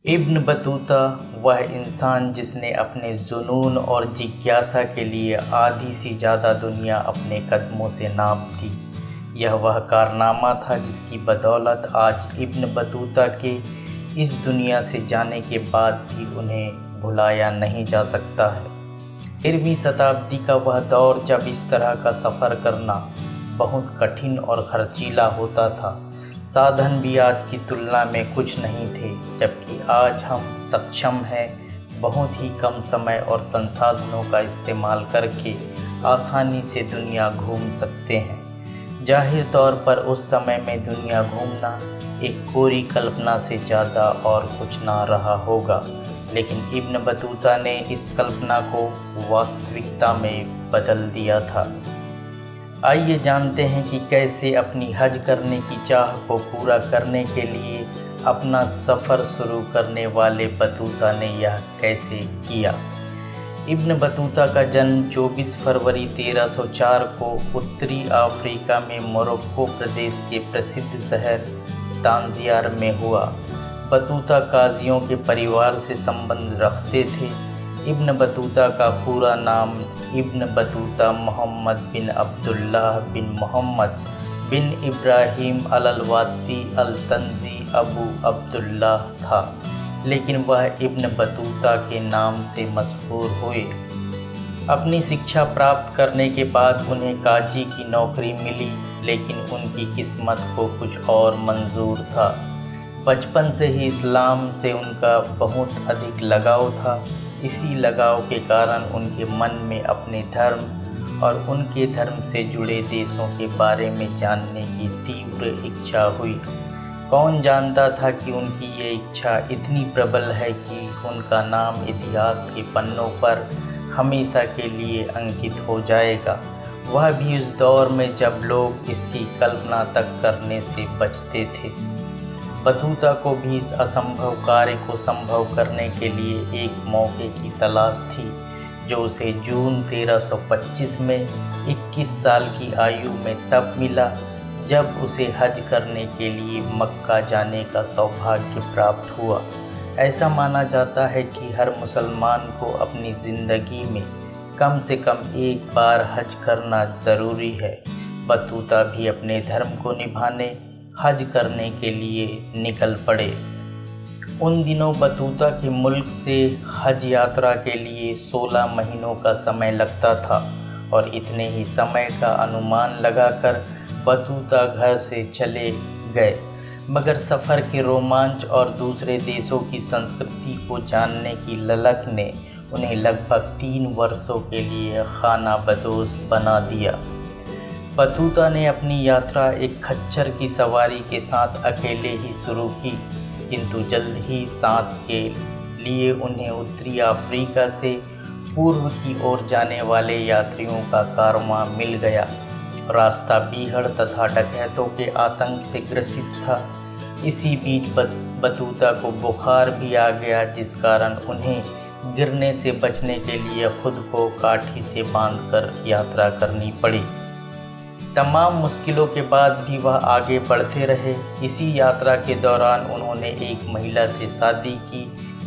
Ibn Battuta वह इंसान जिसने अपने जुनून और जिज्ञासा के लिए आधी से ज़्यादा दुनिया अपने कदमों से नाप दी। यह वह कारनामा था जिसकी बदौलत आज इब्न बतूता के इस दुनिया से जाने के बाद भी उन्हें भुलाया नहीं जा सकता है। 13वीं शताब्दी का वह दौर जब इस तरह का सफ़र करना बहुत कठिन और खर्चीला होता था। साधन भी आज की तुलना में कुछ नहीं थे, जबकि आज हम सक्षम हैं बहुत ही कम समय और संसाधनों का इस्तेमाल करके आसानी से दुनिया घूम सकते हैं। जाहिर तौर पर उस समय में दुनिया घूमना एक कोरी कल्पना से ज़्यादा और कुछ ना रहा होगा, लेकिन इब्न बतूता ने इस कल्पना को वास्तविकता में बदल दिया था। आइए जानते हैं कि कैसे अपनी हज करने की चाह को पूरा करने के लिए अपना सफ़र शुरू करने वाले बतूता ने यह कैसे किया। इब्न बतूता का जन्म 24 फरवरी 1304 को उत्तरी अफ्रीका में मोरक्को प्रदेश के प्रसिद्ध शहर तांजियार में हुआ। बतूता काजियों के परिवार से संबंध रखते थे। इब्न बतूता का पूरा नाम इब्न बतूता मोहम्मद बिन अब्दुल्लाह बिन मोहम्मद बिन इब्राहिम अलवाती अल-तंजी अबू अब्दुल्लाह था, लेकिन वह इब्न बतूता के नाम से मशहूर हुए। अपनी शिक्षा प्राप्त करने के बाद उन्हें काजी की नौकरी मिली, लेकिन उनकी किस्मत को कुछ और मंजूर था। बचपन से ही इस्लाम से उनका बहुत अधिक लगाव था। इसी लगाव के कारण उनके मन में अपने धर्म और उनके धर्म से जुड़े देशों के बारे में जानने की तीव्र इच्छा हुई। कौन जानता था कि उनकी ये इच्छा इतनी प्रबल है कि उनका नाम इतिहास के पन्नों पर हमेशा के लिए अंकित हो जाएगा, वह भी उस दौर में जब लोग इसकी कल्पना तक करने से बचते थे। बतूता को भी इस असंभव कार्य को संभव करने के लिए एक मौके की तलाश थी, जो उसे जून 1325 में 21 साल की आयु में तब मिला जब उसे हज करने के लिए मक्का जाने का सौभाग्य प्राप्त हुआ। ऐसा माना जाता है कि हर मुसलमान को अपनी ज़िंदगी में कम से कम एक बार हज करना ज़रूरी है। बतूता भी अपने धर्म को निभाने हज करने के लिए निकल पड़े। उन दिनों बतूता के मुल्क से हज यात्रा के लिए 16 महीनों का समय लगता था और इतने ही समय का अनुमान लगाकर बतूता घर से चले गए। मगर सफ़र के रोमांच और दूसरे देशों की संस्कृति को जानने की ललक ने उन्हें लगभग 3 वर्षों के लिए खानाबदोश बना दिया। बतूता ने अपनी यात्रा एक खच्चर की सवारी के साथ अकेले ही शुरू की, किंतु जल्द ही साथ के लिए उन्हें उत्तरी अफ्रीका से पूर्व की ओर जाने वाले यात्रियों का कारवां मिल गया। रास्ता बीहड़ तथा डकैतों के आतंक से ग्रसित था। इसी बीच बतूता को बुखार भी आ गया, जिस कारण उन्हें गिरने से बचने के लिए खुद को काठी से बांधकर यात्रा करनी पड़ी। तमाम मुश्किलों के बाद भी वह आगे बढ़ते रहे। इसी यात्रा के दौरान उन्होंने एक महिला से शादी की,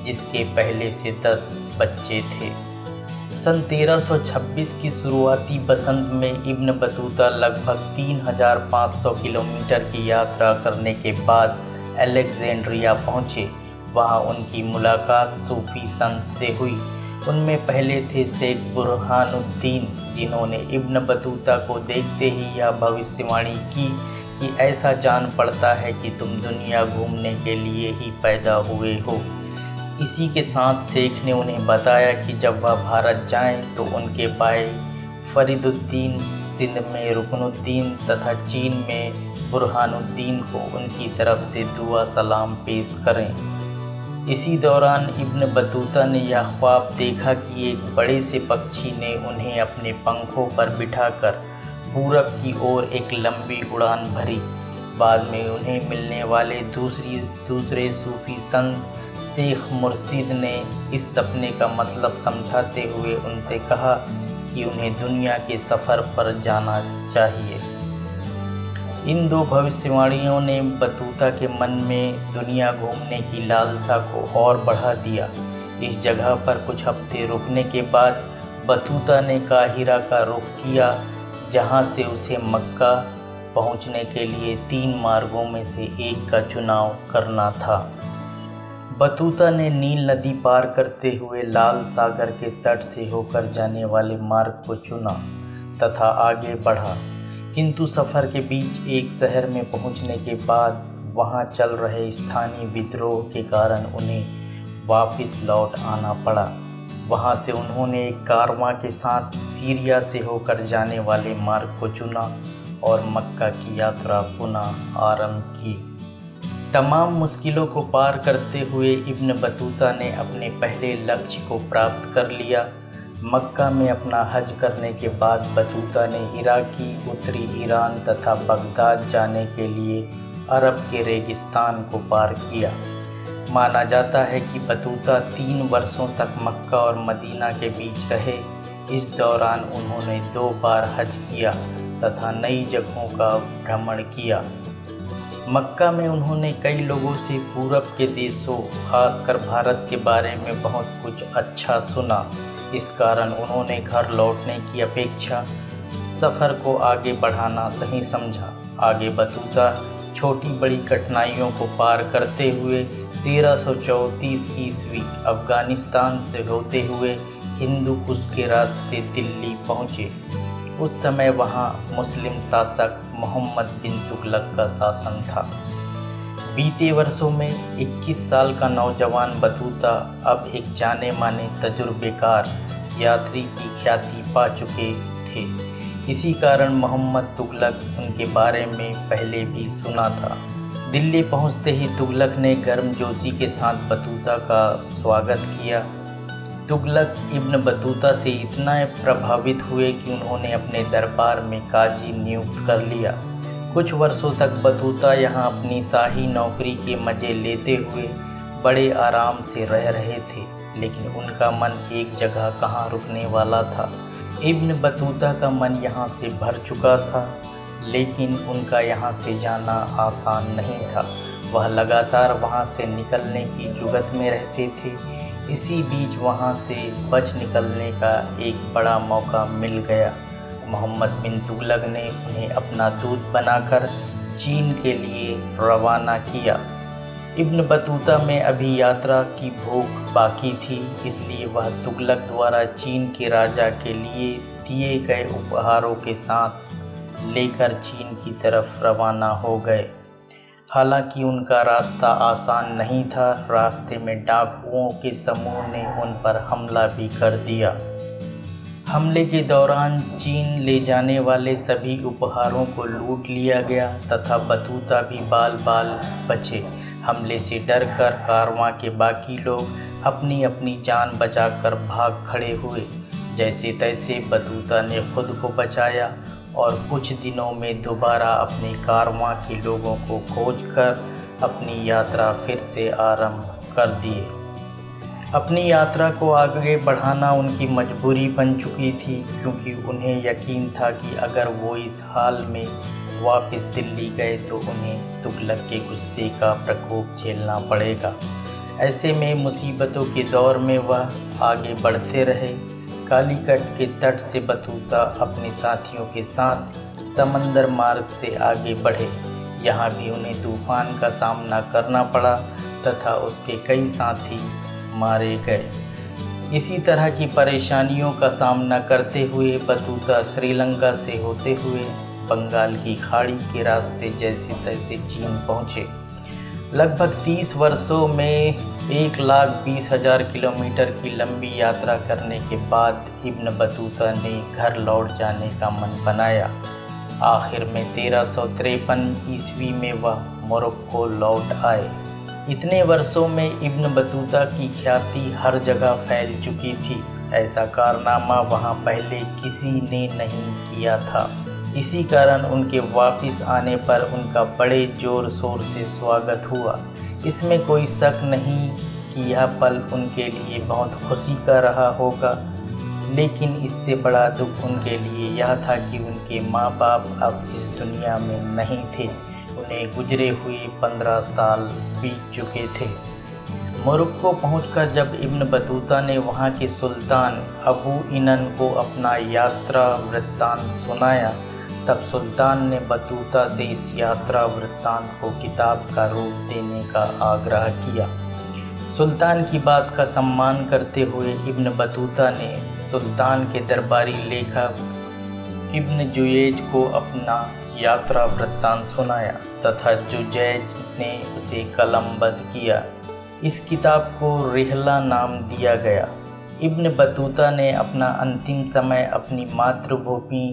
जिसके पहले से 10 बच्चे थे। सन 1326 की शुरुआती बसंत में इब्न बतूता लगभग 3500 किलोमीटर की यात्रा करने के बाद अलेक्जेंड्रिया पहुँचे। वहाँ उनकी मुलाकात सूफ़ी संत से हुई। उनमें पहले थे शेख बुरहानुद्दीन, जिन्होंने इब्न बतूता को देखते ही यह भविष्यवाणी की कि ऐसा जान पड़ता है कि तुम दुनिया घूमने के लिए ही पैदा हुए हो। इसी के साथ शेख ने उन्हें बताया कि जब वह भारत जाएं तो उनके भाई फरीदुद्दीन, सिंध में रुकनुद्दीन तथा चीन में बुरहानुद्दीन को उनकी तरफ से दुआ सलाम पेश करें। इसी दौरान इब्न बतूता ने यह ख्वाब देखा कि एक बड़े से पक्षी ने उन्हें अपने पंखों पर बिठाकर पूरब की ओर एक लंबी उड़ान भरी। बाद में उन्हें मिलने वाले दूसरे सूफी संत शेख मुर्शिद ने इस सपने का मतलब समझाते हुए उनसे कहा कि उन्हें दुनिया के सफ़र पर जाना चाहिए। इन दो भविष्यवाणियों ने बतूता के मन में दुनिया घूमने की लालसा को और बढ़ा दिया। इस जगह पर कुछ हफ्ते रुकने के बाद बतूता ने काहिरा का रुख किया, जहां से उसे मक्का पहुंचने के लिए 3 मार्गों में से एक का चुनाव करना था। बतूता ने नील नदी पार करते हुए लाल सागर के तट से होकर जाने वाले मार्ग को चुना तथा आगे बढ़ा, किंतु सफ़र के बीच एक शहर में पहुंचने के बाद वहां चल रहे स्थानीय विद्रोह के कारण उन्हें वापस लौट आना पड़ा। वहां से उन्होंने एक कारवां के साथ सीरिया से होकर जाने वाले मार्ग को चुना और मक्का की यात्रा पुनः आरंभ की। तमाम मुश्किलों को पार करते हुए इब्न बतूता ने अपने पहले लक्ष्य को प्राप्त कर लिया। मक्का में अपना हज करने के बाद बतूता ने इराकी, उत्तरी ईरान तथा बगदाद जाने के लिए अरब के रेगिस्तान को पार किया। माना जाता है कि बतूता 3 वर्षों तक मक्का और मदीना के बीच रहे। इस दौरान उन्होंने 2 बार हज किया तथा नई जगहों का भ्रमण किया। मक्का में उन्होंने कई लोगों से पूरब के देशों, खासकर भारत के बारे में बहुत कुछ अच्छा सुना। इस कारण उन्होंने घर लौटने की अपेक्षा सफ़र को आगे बढ़ाना सही समझा। आगे बतूता छोटी बड़ी कठिनाइयों को पार करते हुए 1334 ईस्वी अफ़गानिस्तान से होते हुए हिंदू कुश के रास्ते दिल्ली पहुँचे। उस समय वहाँ मुस्लिम शासक मोहम्मद बिन तुगलक का शासन था। बीते वर्षों में 21 साल का नौजवान बतूता अब एक जाने माने तजुर्बेकार यात्री की ख्याति पा चुके थे। इसी कारण मोहम्मद तुगलक उनके बारे में पहले भी सुना था। दिल्ली पहुंचते ही तुगलक ने गर्मजोशी के साथ बतूता का स्वागत किया। तुगलक इब्न बतूता से इतना प्रभावित हुए कि उन्होंने अपने दरबार में काजी नियुक्त कर लिया। कुछ वर्षों तक बतूता यहाँ अपनी शाही नौकरी के मज़े लेते हुए बड़े आराम से रह रहे थे, लेकिन उनका मन एक जगह कहाँ रुकने वाला था। इब्न बतूता का मन यहाँ से भर चुका था, लेकिन उनका यहाँ से जाना आसान नहीं था। वह लगातार वहाँ से निकलने की जुगत में रहते थे। इसी बीच वहाँ से बच निकलने का एक बड़ा मौका मिल गया। मोहम्मद बिन तुगलक ने उन्हें अपना दूत बनाकर चीन के लिए रवाना किया। इब्न बतूता में अभी यात्रा की भूख बाकी थी, इसलिए वह तुगलक द्वारा चीन के राजा के लिए दिए गए उपहारों के साथ लेकर चीन की तरफ रवाना हो गए। हालांकि उनका रास्ता आसान नहीं था। रास्ते में डाकुओं के समूह ने उन पर हमला भी कर दिया। हमले के दौरान चीन ले जाने वाले सभी उपहारों को लूट लिया गया तथा बतूता भी बाल बाल बचे। हमले से डरकर कारवां के बाकी लोग अपनी अपनी जान बचाकर भाग खड़े हुए। जैसे तैसे बतूता ने खुद को बचाया और कुछ दिनों में दोबारा अपने कारवां के लोगों को खोजकर अपनी यात्रा फिर से आरंभ कर दिए। अपनी यात्रा को आगे बढ़ाना उनकी मजबूरी बन चुकी थी, क्योंकि उन्हें यकीन था कि अगर वो इस हाल में वापस दिल्ली गए तो उन्हें तुगलक के गुस्से का प्रकोप झेलना पड़ेगा। ऐसे में मुसीबतों के दौर में वह आगे बढ़ते रहे। कालीकट के तट से बतूता अपने साथियों के साथ समंदर मार्ग से आगे बढ़े। यहाँ भी उन्हें तूफान का सामना करना पड़ा तथा उसके कई साथी मारे गए। इसी तरह की परेशानियों का सामना करते हुए बतूता श्रीलंका से होते हुए बंगाल की खाड़ी के रास्ते जैसे तैसे चीन पहुँचे। लगभग 30 वर्षों में 1,20,000 किलोमीटर की लंबी यात्रा करने के बाद इब्न बतूता ने घर लौट जाने का मन बनाया। आखिर में 1353 ईस्वी में वह मोरक्को लौट आए। इतने वर्षों में इब्न बतूता की ख्याति हर जगह फैल चुकी थी। ऐसा कारनामा वहाँ पहले किसी ने नहीं किया था। इसी कारण उनके वापस आने पर उनका बड़े ज़ोर शोर से स्वागत हुआ। इसमें कोई शक नहीं कि यह पल उनके लिए बहुत खुशी का रहा होगा, लेकिन इससे बड़ा दुख उनके लिए यह था कि उनके उनके माँ बाप अब इस दुनिया में नहीं थे। उन्हें गुजरे हुए 15 साल बीत चुके थे। मोरक्को पहुंचकर जब इब्न बतूता ने वहां के सुल्तान अबू इनन को अपना यात्रा वृत्तांत सुनाया, तब सुल्तान ने बतूता से इस यात्रा वृत्तांत को किताब का रूप देने का आग्रह किया। सुल्तान की बात का सम्मान करते हुए इब्न बतूता ने सुल्तान के दरबारी लेखक इब्न जुयैज को अपना यात्रा वृत्तांत सुनाया तथा जुयैज ने उसे कलमबद्ध किया। इस किताब को रिहला नाम दिया गया। इब्न बतूता ने अपना अंतिम समय अपनी मातृभूमि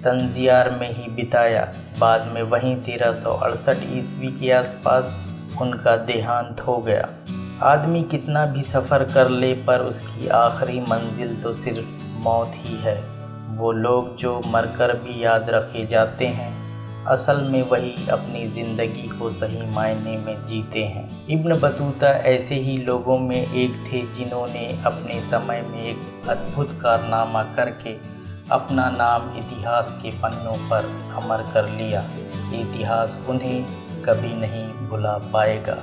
तंजियार में ही बिताया। बाद में वहीं 1368 ईस्वी के आसपास उनका देहांत हो गया। आदमी कितना भी सफ़र कर ले पर उसकी आखिरी मंजिल तो सिर्फ मौत ही है। वो लोग जो मरकर भी याद रखे जाते हैं, असल में वही अपनी ज़िंदगी को सही मायने में जीते हैं। इब्न बतूता ऐसे ही लोगों में एक थे जिन्होंने अपने समय में एक अद्भुत कारनामा करके अपना नाम इतिहास के पन्नों पर अमर कर लिया। इतिहास उन्हें कभी नहीं भुला पाएगा।